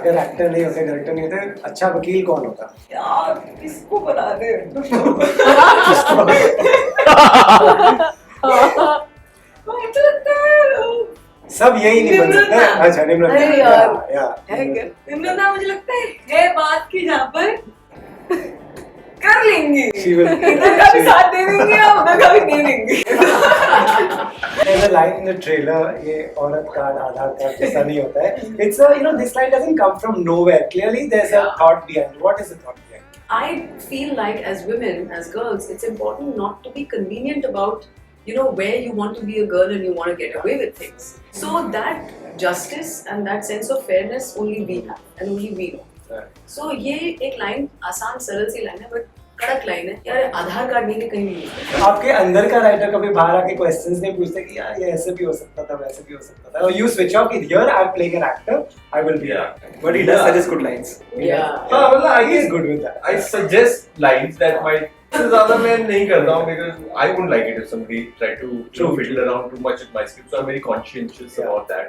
अगर एक्टर नहीं होते, डायरेक्टर नहीं होते, अच्छा वकील कौन होता? यार किसको बना दे? मुझे लगता है सब यही नहीं बन सकते। अच्छा निम्रत। अरे यार, है क्या? निम्रत मुझे लगता है बात की जहाँ पर कर लेंगे, इधर का भी साथ दे देंगे और उधर का भी दे देंगे। There's a line in the trailer, ये औरत कार्ड आधार कार्ड जैसा नहीं होता है. It's a, this line doesn't come from nowhere. Clearly there's a thought behind it. What is the thought behind it? I feel like as women, as girls, it's important not to be convenient about, where you want to be a girl and you want to get away with things. So that justice and that sense of fairness only we have and only we know. So ये एक line आसान सरल सी line है but कड़क line है यार. आधार card नहीं कहीं नहीं. आपके अंदर का राइटर कभी बाहर आके क्वेश्चंस नहीं पूछते कि यार ये ऐसे भी हो सकता था, वैसे भी हो सकता था, और यू स्विच ऑफ कि here I am playing an actor, I will be but he does suggest good lines. हाँ मतलब I is good with that. I suggest lines that might ज़्यादा मैं नहीं करता हूँ because I wouldn't like it if somebody tried to fiddle around too much with my script, so I'm very conscientious about that.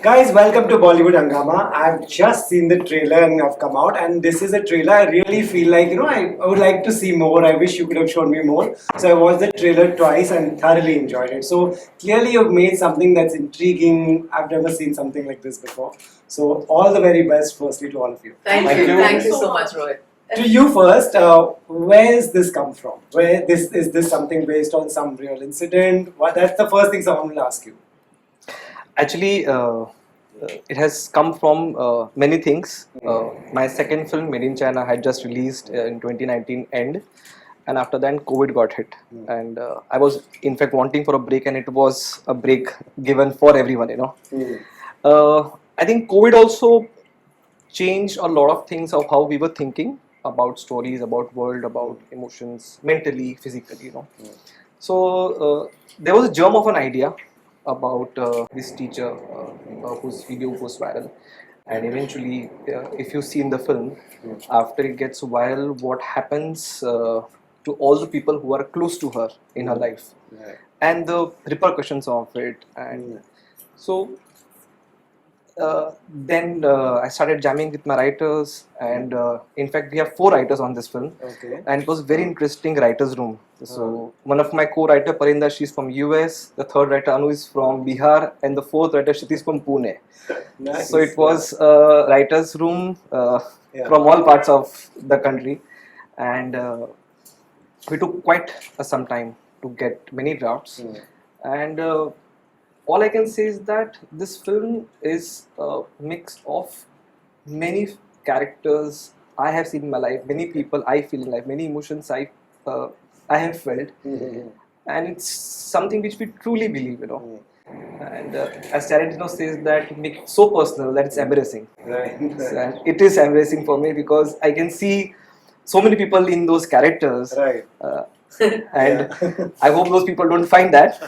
Guys, welcome to Bollywood Hungama. I've just seen the trailer and I've come out, and this is a trailer I really feel like, I would like to see more. I wish you could have shown me more. So I watched the trailer twice and thoroughly enjoyed it. So clearly you've made something that's intriguing. I've never seen something like this before. So all the very best firstly to all of you. Thank you. Thank you so much, Rohit. To you first, where has this come from? Is this something based on some real incident? That's the first thing someone will ask you. Actually, it has come from many things. My second film, Made in China, had just released in 2019 end, and after that COVID got hit, and I was in fact wanting for a break, and it was a break given for everyone, I think COVID also changed a lot of things of how we were thinking about stories, about world, about emotions, mentally, physically, So there was a germ of an idea about this teacher whose video goes viral, and eventually if you see in the film, after it gets viral, what happens to all the people who are close to her in her life, and the repercussions of it. And so then I started jamming with my writers, and in fact we have 4 writers on this film, and it was very interesting writers room. So one of my co-writer Parinda, she's from US, the third writer Anu is from Bihar, and the fourth writer Shruti is from Pune. Nice. So it was a writers room from all parts of the country, and we took quite some time to get many drafts, and all I can say is that this film is a mix of many characters I have seen in my life, many people I feel in life, many emotions I have felt, and it's something which we truly believe, And as Tarantino says, that make it so personal that it's embarrassing. Right. And it is embarrassing for me because I can see so many people in those characters. Right. And I hope those people don't find that.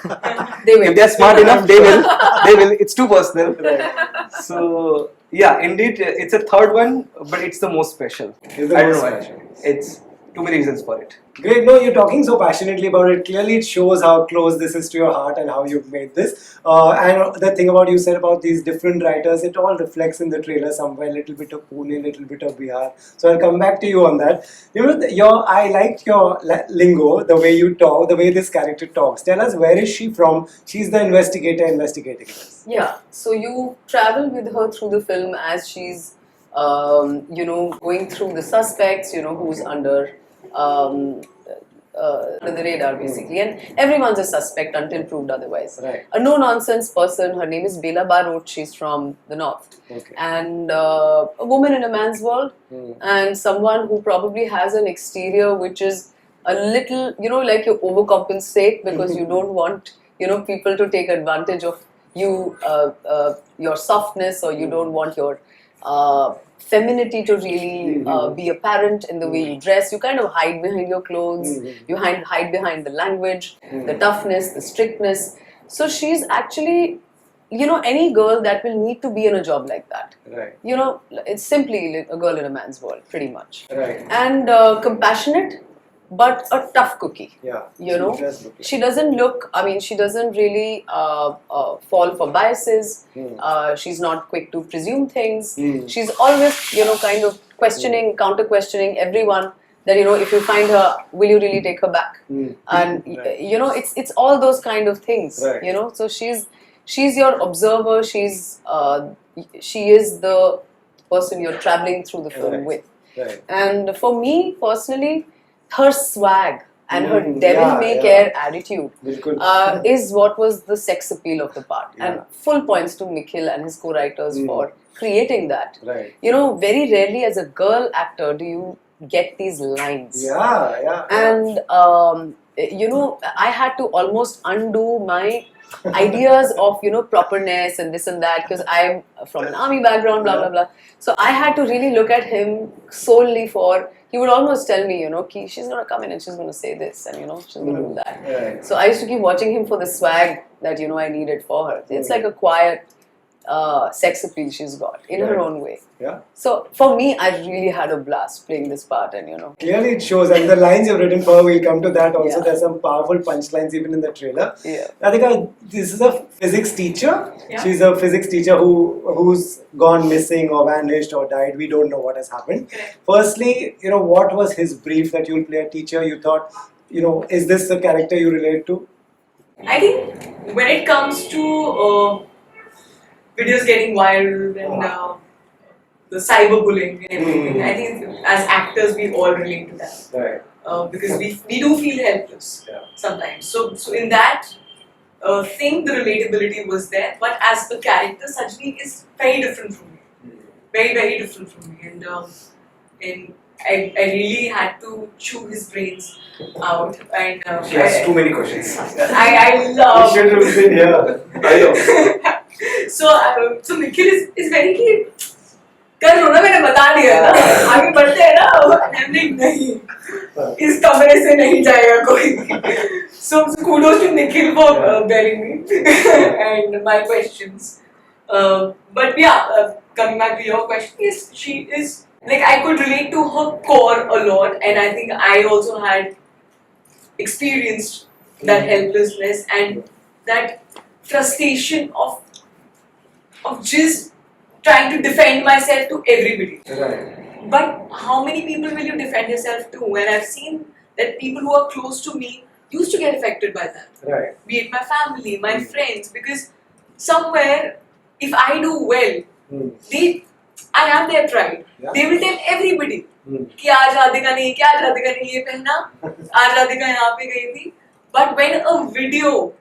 They will. If they're smart enough, they will. They will. It's too personal. Right. So yeah, indeed, it's a third one, but it's the most special. It's the I don't most know why. special. It's too many reasons for it. Great. No, you're talking so passionately about it. Clearly, it shows how close this is to your heart and how you've made this. And the thing about you said about these different writers, it all reflects in the trailer somewhere. Little bit of Pune, little bit of Bihar. So I'll come back to you on that. I liked your lingo, the way you talk, the way this character talks. Tell us, where is she from? She's the investigator investigating this. Yeah. So you travel with her through the film as she's, going through the suspects, who's under the radar basically, and everyone's a suspect until proved otherwise. Right. A no-nonsense person, her name is Bela Barot, she's from the north, and a woman in a man's world, and someone who probably has an exterior which is a little, like you overcompensate because you don't want, people to take advantage of you, your softness, or you don't want your femininity to really be apparent in the way you dress. You kind of hide behind your clothes, you hide behind the language, the toughness, the strictness. So she's actually, any girl that will need to be in a job like that. Right. It's simply a girl in a man's world, pretty much. Right. And compassionate, but a tough cookie. Yeah. You know, She does look like. she doesn't look. I mean, she doesn't really fall for biases. She's not quick to presume things. She's always, kind of questioning, counter questioning everyone. That if you find her, will you really take her back? And Right. it's all those kind of things. Right. So she's your observer. She is the person you're traveling through the film Right. with. Right. And for me personally, her swag and her Mm, devil yeah, may yeah. care attitude Bilkul. is what was the sex appeal of the part. Yeah. And full points to Nikhil and his co-writers for creating that. Right. Very rarely as a girl actor do you get these lines. Yeah, yeah. And I had to almost undo my ideas of properness and this and that, because I'm from an army background, blah blah blah. So I had to really look at him solely for. He would almost tell me, Ki, she's gonna come in and she's gonna say this, and she's gonna do that. Right. So I used to keep watching him for the swag that I needed for her. It's like a quiet sex appeal she's got in her Right. own way. Yeah. So for me, I really had a blast playing this part, and Clearly it shows, and the lines you've written for her, we'll come to that also. Yeah. There's some powerful punchlines even in the trailer. Yeah. Radhika, this is a physics teacher. Yeah. She's a physics teacher who's gone missing or vanished or died. We don't know what has happened. Correct. Firstly, what was his brief that you'll play a teacher? You thought, is this the character you relate to? I think when it comes to videos getting viral and the cyberbullying and everything, I think as actors we all relate to that Right. because we do feel helpless Yeah. sometimes. So in that thing, the relatability was there. But as a character, Sajni is very different from me, very very different from me, and I really had to chew his brains out, and She has too many questions. I love. You should have been here. I know. So Nikhil is very keen. कर लो ना, मैंने बता दिया ना, आगे बढ़ते हैं ना, नहीं इस कमरे से नहीं जाएगा कोई. So kudos to Nikhil for bearing me and my questions. But yeah, coming back to your question, yes, she is like, I could relate to her core a lot, and I think I also had experienced that helplessness and that frustration of just trying to defend myself to everybody. Right. But how many people will you defend yourself to? And I've seen that people who are close to me used to get affected by that. Right. Be it my family, my friends, because somewhere, if I do well, I am their pride. Yeah. They will tell everybody कि आज राधिका ने ये पहना, आज राधिका यहाँ पे गई थी. But when a video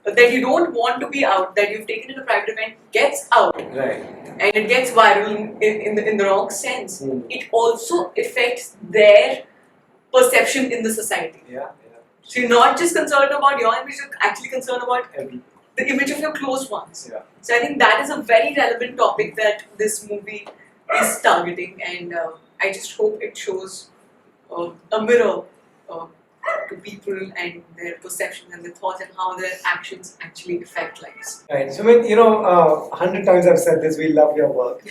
that you don't want to be out, that you've taken in a private event, gets out, Right. and it gets viral in the wrong sense, it also affects their perception in the society. Yeah. So you're not just concerned about your image, you're actually concerned about Every, the image of your close ones. yeah. So I think that is a very relevant topic that this movie is targeting, and I just hope it shows a mirror to people and their perceptions and their thoughts and how their actions actually affect lives. Right. Sumit, 100 times I've said this, we love your work.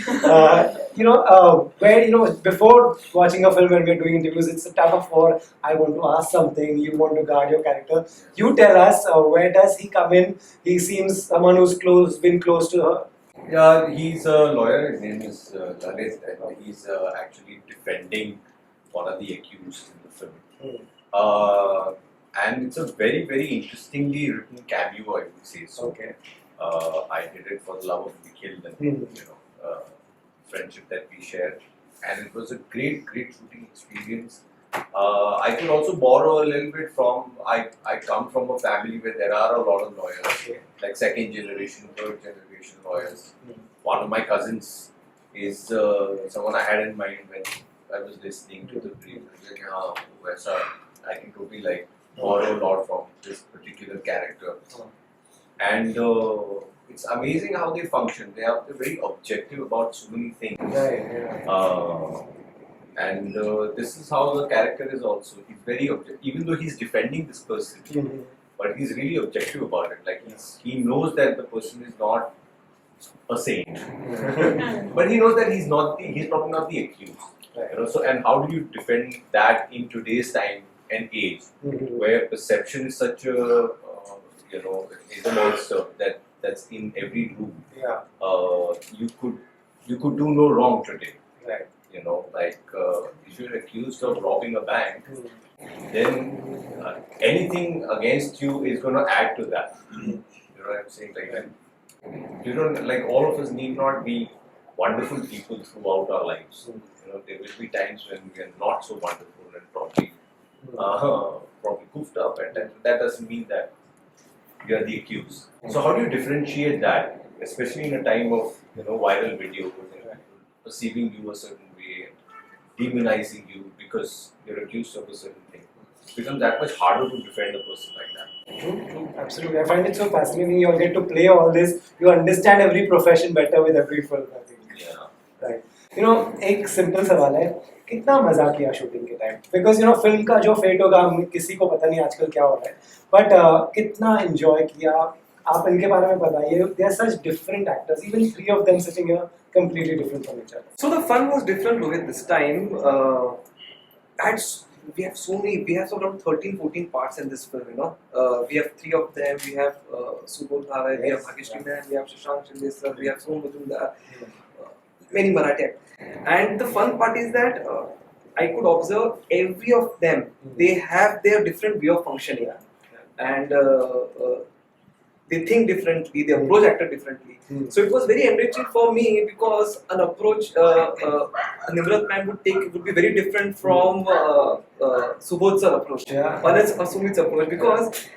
Where, before watching a film, when we're doing interviews, it's a tug of war. I want to ask something, you want to guard your character. You tell us, where does he come in? He seems someone who's been close to her. Yeah, he's a lawyer. His name is Lalit, and he's actually defending one of the accused in the film. And it's a very, very interestingly written cameo, I would say. So, Okay. I did it for the love of Nikhil and friendship that we share, and it was a great, great shooting experience. I could also borrow a little bit from. I come from a family where there are a lot of lawyers, like second generation, third generation lawyers. One of my cousins is someone I had in mind when I was listening to the brief. I can totally borrow a lot from this particular character, and it's amazing how they function. They're very objective about so many things. Right. And this is how the character is also. He's very objective, even though he's defending this person, but he's really objective about it. Like he knows that the person is not a saint, but he knows that he's probably not the accused. Right. So and how do you defend that in today's time? an age where perception is such a is a monster that's in every room. Yeah. You could do no wrong today. Right. If you're accused of robbing a bank, then anything against you is going to add to that. You know what I'm saying? You don't all of us need not be wonderful people throughout our lives. There will be times when we are not so wonderful and probably goofed up, and that doesn't mean that we are the accused. So how do you differentiate that, especially in a time of viral videos and perceiving you a certain way and demonizing you because you're accused of a certain thing? It becomes that much harder to defend a person like that. True, absolutely. I find it so fascinating. You all get to play all this. You understand every profession better with every film, I think. Yeah. Right. एक simple सवाल है, कितना मजा किया shooting के time? Because film का जो fate होगा हम किसी को पता नहीं आजकल क्या हो रहा है, बट कितना एंजॉय किया आप इनके बारे में बताइए. They are such different actors, even three of them sitting here completely different from each other. So the fun was different, Rohit, this time. We have around 13-14 parts in this film, we have three of them. We have Subodh Bhave, we have Bhagesh Menon, we have Sajni Shinde Ka Viral, we have Som many Marathi actors. And the fun part is that I could observe every of them. They have their different way of functioning, and they think differently, they approach actor differently. So it was very enriching for me because an approach Nimrat man would be very different from Subodh's approach, or Sumit's approach, because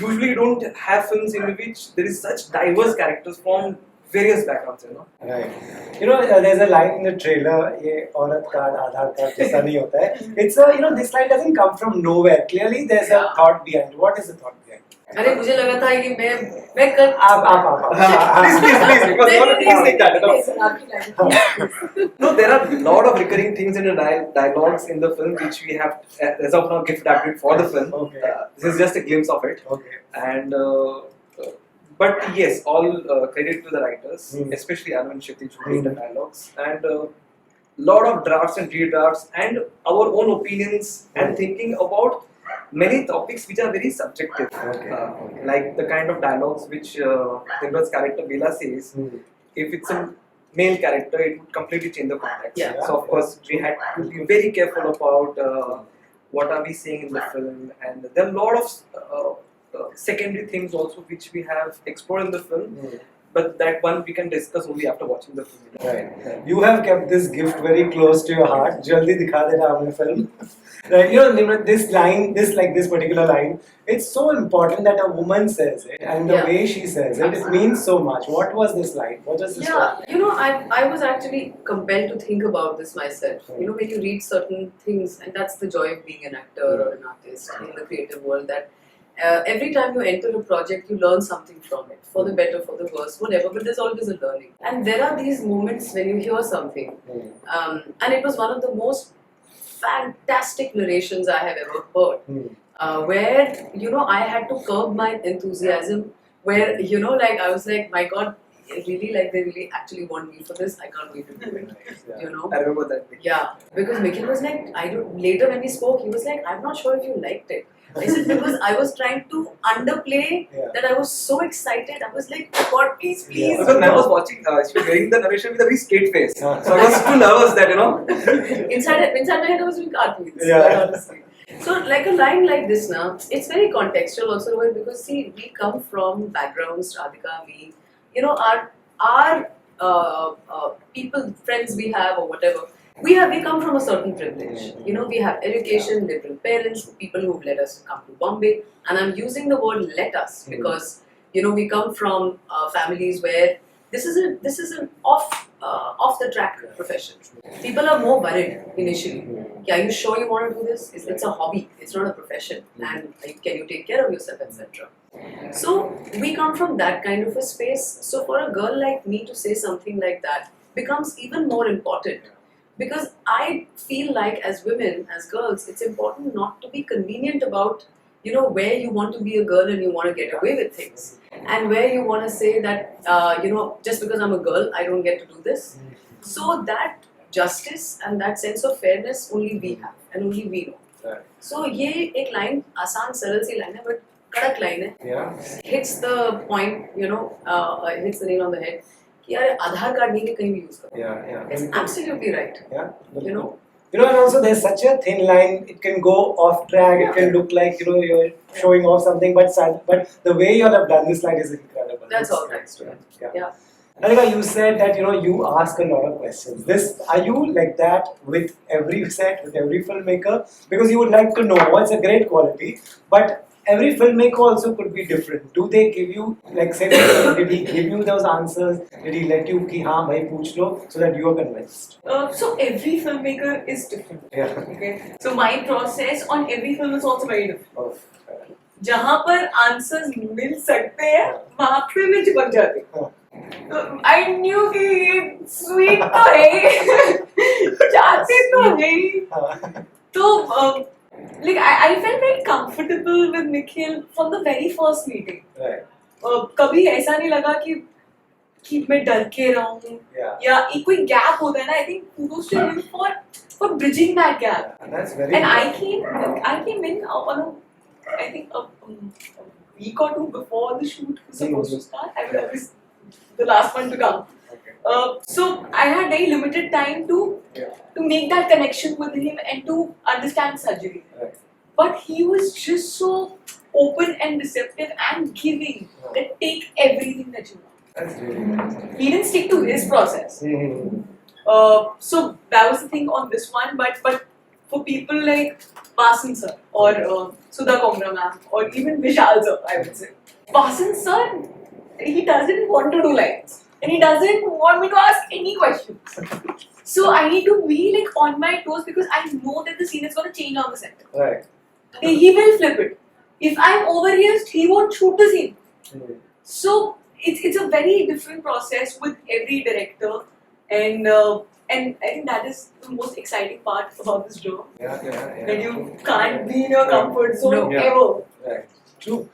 usually you don't have films in which there is such diverse characters from various backgrounds, Right. There's a line in the trailer, ये औरत card आधार card जैसा नहीं होता है. It's this line doesn't come from nowhere. Clearly there's a thought behind. What is the thought behind? अरे मुझे लगा था कि मैं कर आप please, because you want to please take that. No, there are a lot of recurring things in the dialogues in the film which we have as of now gift adapted for the film. Okay. This is just a glimpse of it. Okay. And but yes, all credit to the writers, especially Alan and Kshitij who made the dialogues, and lot of drafts and redrafts and our own opinions and thinking about many topics which are very subjective. Okay. Like the kind of dialogues which Nimrat's character Bela says. If it's a male character, it would completely change the context. Yeah. So of course we had to be very careful about what are we saying in the film, and there are a lot of secondary things also which we have explored in the film, but that one we can discuss only after watching the film. Right. You have kept this gift very close to your heart. Jaldi dikha dena humne film. Right. Nimrat, this particular line, it's so important that a woman says it, and the way she says it, it means so much. What was this line? What was this line? I was actually compelled to think about this myself. When you read certain things, and that's the joy of being an actor or an artist in the creative world, that every time you enter a project, you learn something from it, for the better, for the worse, whatever, but there's always a learning. And there are these moments when you hear something, and it was one of the most fantastic narrations I have ever heard, where, I had to curb my enthusiasm, where, I was like, my God, really, they really actually want me for this, I can't wait to do it, I remember that. Yeah, because Nikhil was like, later when we spoke, he was like, I'm not sure if you liked it. I said, because I was trying to underplay that I was so excited. I was like, God, please. Because I was watching, she was hearing the narration with a very straight face. So I was too nervous that, inside my head I was doing cartwheels. Yeah. Honestly. So like a line like this now, it's very contextual also, because see, we come from backgrounds, Radhika, we, our people, friends we have or whatever, we come from a certain privilege. We have education, liberal parents, people who've let us come to Bombay, and I'm using the word "let us" because we come from families where this is an off the track profession. People are more worried initially. Are you sure you want to do this? It's a hobby. It's not a profession. And can you take care of yourself, etc. So we come from that kind of a space. So for a girl like me to say something like that becomes even more important. Because I feel like as women, as girls, it's important not to be convenient about, where you want to be a girl and you want to get away with things. And where you want to say that, just because I'm a girl, I don't get to do this. So that justice and that sense of fairness only we have and only we know. Right. So ये एक line आसान सरल सी line है but कड़क line है. Yeah. Hits the point, hits the nail on the head. कि यार आधार card नहीं के कहीं भी use करो. Yeah. It's absolutely right. Yeah. You know. And also there's such a thin line. It can go off track. It can look like you're showing off something, but the way you all have done this line is incredible. That's all thanks to him. Yeah. Radhika, you said that you ask a lot of questions. Are you like that with every set, with every filmmaker? Because you would like to know what's a great quality, but every filmmaker also could be different. Do they give you, like, say, did he give you those answers? Did he let you ki haan bhai pooch lo, so that you are convinced? So every filmmaker is different. Yeah. Okay. So my process on every film is also very different. Oh, जहाँ पर answers मिल सकते हैं वहाँ पे मैं चिपक जाती हूँ. I knew कि ये sweet तो है, चाहते तो है. तो like I felt very comfortable with Nikhil from the very first meeting. Right. कभी ऐसा नहीं लगा कि मैं डर के रहूँ या एक कोई गैप होता है ना. I think kudos to him for bridging that gap. And that's very. And I came in on I think a week or two before the shoot was supposed to start. I was the last one to come. Okay. So I had very limited time to make that connection with him and to understand Sajini. Right. But he was just so open and receptive and giving that take everything that you want. That's really nice. He didn't stick to his process. So that was the thing on this one. But for people like Vasan sir or Sudha Kongra ma'am or even Vishal sir, I would say. Vasan sir, he doesn't want to do lines and he doesn't want me to ask any questions. So I need to be like on my toes because I know that the scene is going to change on the set. Right. He will flip it. If I'm overreached, he won't shoot the scene. So it's a very different process with every director, and I think that is the most exciting part about this job. Yeah. That you can't be in your comfort zone Yeah. ever. Right. True.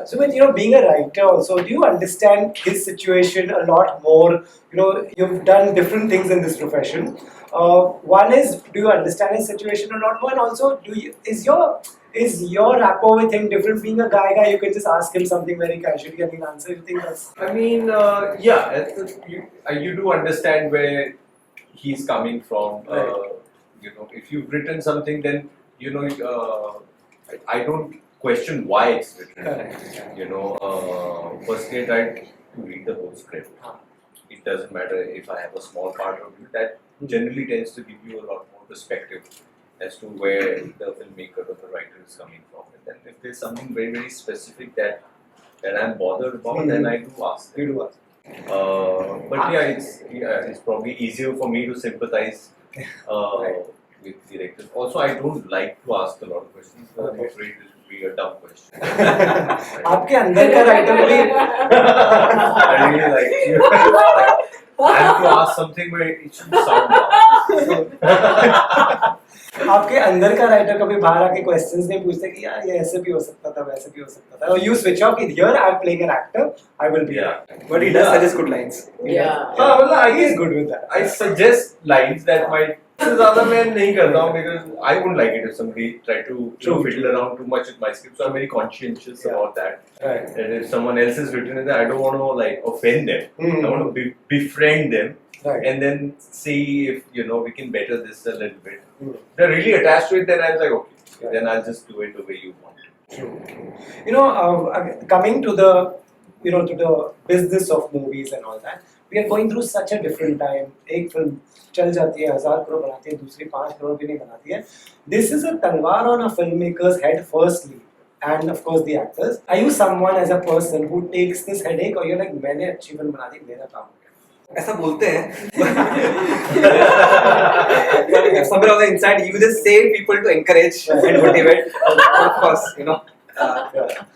So, but being a writer also, do you understand his situation a lot more? You've done different things in this profession. One is, do you understand his situation a lot more? And also, is your rapport with him different? Being a guy, you can just ask him something very casually and he'll answer. You think that's? I mean, you do understand where he's coming from. Right. If you've written something, then I don't question why it's written. Correct. Firstly, I try to read the whole script. It doesn't matter if I have a small part of it. That generally tends to give you a lot more perspective as to where the filmmaker or the writer is coming from. And then if there's something very, very specific that I'm bothered about, then I do ask. You do ask. But it's probably easier for me to sympathize with directors. Also, I don't like to ask a lot of questions. I'm afraid it will be a dumb question. आपके अंदर का writer भी I really like you. I have to ask something where it should sound wrong. आपके अंदर का writer कभी बाहर आके क्वेश्चंस नहीं पूछते कि यार ये ऐसे भी हो सकता था वैसे भी हो सकता था. You switch off. Here I am playing an actor. I will be. But he does suggest good lines. I He is good with that. I suggest lines that might. ज़्यादा मैं नहीं करता हूँ because I wouldn't like it if somebody tried to fiddle around too much with my script. So I'm very conscientious about that. Right. And if someone else has written it, I don't want to like offend them. I want to befriend them. Right. And then see if we can better this a little bit. If they're really attached to it, then I'm like, okay, then I'll just do it the way you want. True. Coming to the to the business of movies and all that, we are going through such a different time. एक film चल जाती है 1000 करोड़ बनाती है, दूसरी 5 करोड़ भी नहीं बनाती है. This is a talwar on a filmmaker's head firstly, and of course the actors. Are you someone as a person who takes this headache, or you're like मैंने अच्छी फिल्म बना दी, मेरा काम हो गया? ऐसा बोलते हैं. Somewhere on the inside, you just say people to encourage and motivate. Of course,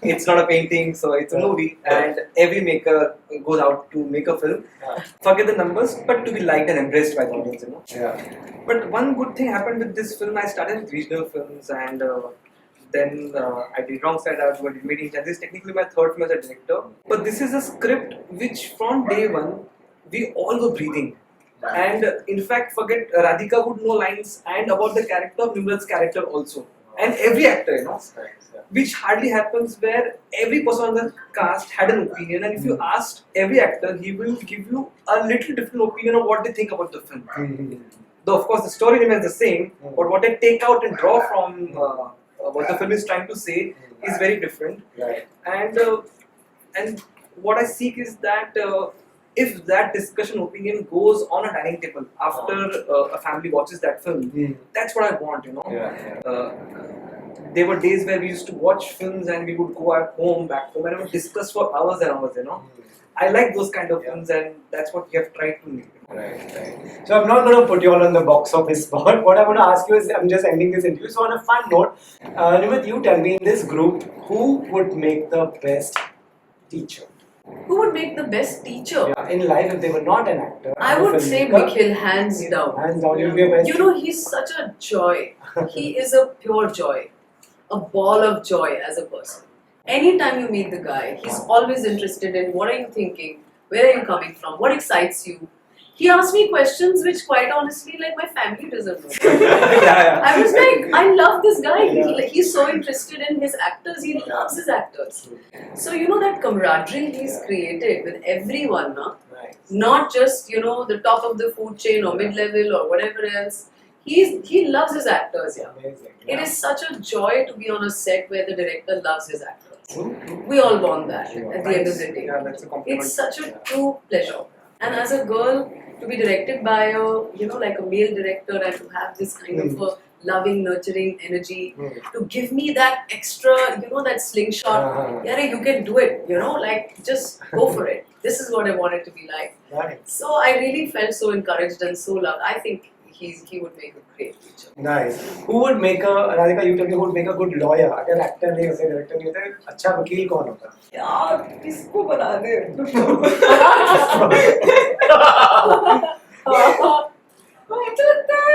it's not a painting, so it's a movie, and every maker goes out to make a film. Forget the numbers, but to be liked and embraced by the audience. But one good thing happened with this film. I started with regional films, and then I did Wrong Side Out, I did Meeting Chance. This is technically my third film as a director. But this is a script which, from day one, we all were breathing. And in fact, forget Radhika would know lines and about the character of Nimrat's character also. and every actor, which hardly happens, where every person on the cast had an opinion, and if you asked every actor, he will give you a little different opinion of what they think about the film. Though of course the story remains the same, but what they take out and draw from what the film is trying to say is very different. Right. And what I seek is that if that discussion opinion goes on a dining table after a family watches that film, that's what I want, There were days where we used to watch films and we would go back home, and we would discuss for hours and hours, I like those kind of films, and that's what we have tried to make. Right. So I'm not going to put you all on the box office spot. What I want to ask you is, I'm just ending this interview. So on a fun note, Nimrat, you tell me, in this group, who would make the best teacher? Who would make the best teacher? Yeah, in life, if they were not an actor. I would say Nikhil, hands down. Hands down, you'll be a best. He's such a joy. He is a pure joy. A ball of joy as a person. Anytime you meet the guy, he's always interested in what are you thinking, where are you coming from, what excites you. He asks me questions which, quite honestly, like my family doesn't know. I was like, I love this guy. He's so interested in his actors. He loves his actors. So that camaraderie he's created with everyone, not just the top of the food chain or mid-level or whatever else. He loves his actors. Amazing. It is such a joy to be on a set where the director loves his actors. We all want that at the end of the day. Yeah, that's a compliment. It's such a true pleasure. And as a girl, to be directed by like a male director, and to have this kind of a loving, nurturing energy, to give me that extra, that slingshot. Yeah, you can do it. Like just go for it. This is what I want it to be like. Right. So I really felt so encouraged and so loved. I think he would make a great teacher. Nice. Who would make Radhika, you tell me, who would make a good lawyer? अगर actor नहीं होते, director नहीं होते, अच्छा वकील कौन होता? यार किसको बना दे? मुझे लगता है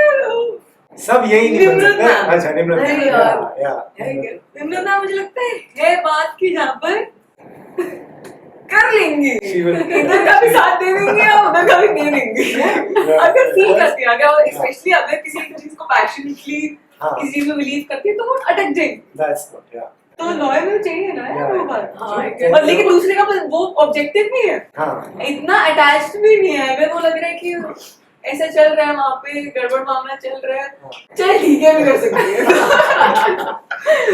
सब यही नहीं बन निम्रत सकते। मैम। अच्छा, निम्रत अरे मैम। यार। Yeah. निम्रत मैम मुझे लगता है बात की जहाँ पर कर लेंगी, She will- इधर का भी साथ दे देंगे और उधर का भी दे देंगे। अगर फील करती है, अगर स्पेशली अगर किसी चीज को पैशनेटली किसी चीज में बिलीव करती है तो वो अटक जाएगी। That's good. Yeah. तो लॉयर में चाहिए ना यार वो बात। हाँ, और लेकिन दूसरे का वो ऑब्जेक्टिव भी है, हाँ. इतना अटैच्ड भी नहीं है। अगर वो लग रहा है कि ऐसा चल रहा है वहाँ पे, गड़बड़ मामला चल रहा है, चल ठीक है, भी कर सकती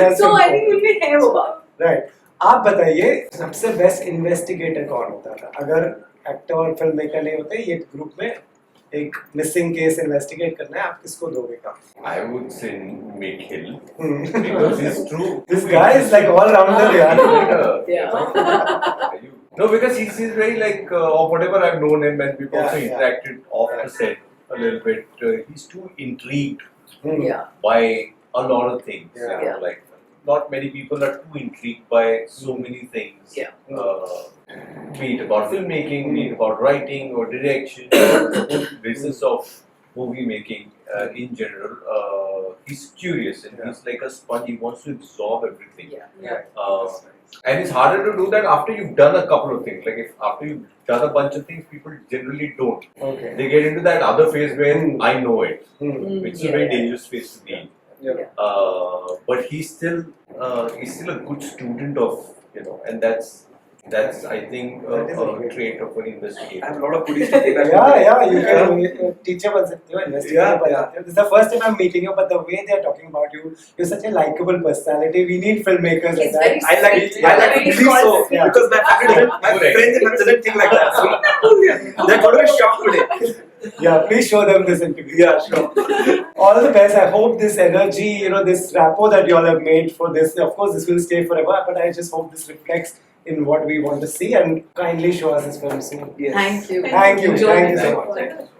है। सो आई थिंक उनमें है वो बात। Right. आप बताइए, सबसे बेस्ट इन्वेस्टिगेटर कौन होता था? अगर एक्टर और फिल्म मेकर नहीं होते, ये ग्रुप में एक मिसिंग केस इन्वेस्टिगेट करना है, आप किसको दोगे काम? I would say Nikhil because he's true. This guy is like all rounder, yeah. Yeah. No, because he's very like of whatever I've known him, and we've also interacted off the set a little bit. He's too intrigued Yeah. by a lot of things. Yeah. Like not many people are too intrigued by so many things. Yeah. Be it about filmmaking, be it about writing or direction, or business of movie making in general. He's curious and he's like a sponge. He wants to absorb everything. Yeah. And it's harder to do that after you've done a couple of things. Like if after you've done a bunch of things, people generally don't. Okay. They get into that other phase where I know it, which is a very Yeah. dangerous phase to be in. But he's still a good student of, and that's I think a trait of an I investigator. have a lot of goodies to take. Yeah, you can teacher बन सकते हो, investigator बन सकते हो. This is the first time I'm meeting you, but the way they are talking about you, you're such a likable personality. We need filmmakers like He's that. very I like sweet. to Very believe so small. Yeah. because my family, my Correct. friends and family doesn't think like that. So they're going to be shocked today. Yeah, please show them this interview. Yeah, sure. All the best. I hope this energy, this rapport that you all have made for this, of course, this will stay forever, but I just hope this reflects in what we want to see, and kindly show us this film soon. Yes. Thank you. Thank you. Enjoyed Thank you it so much. much.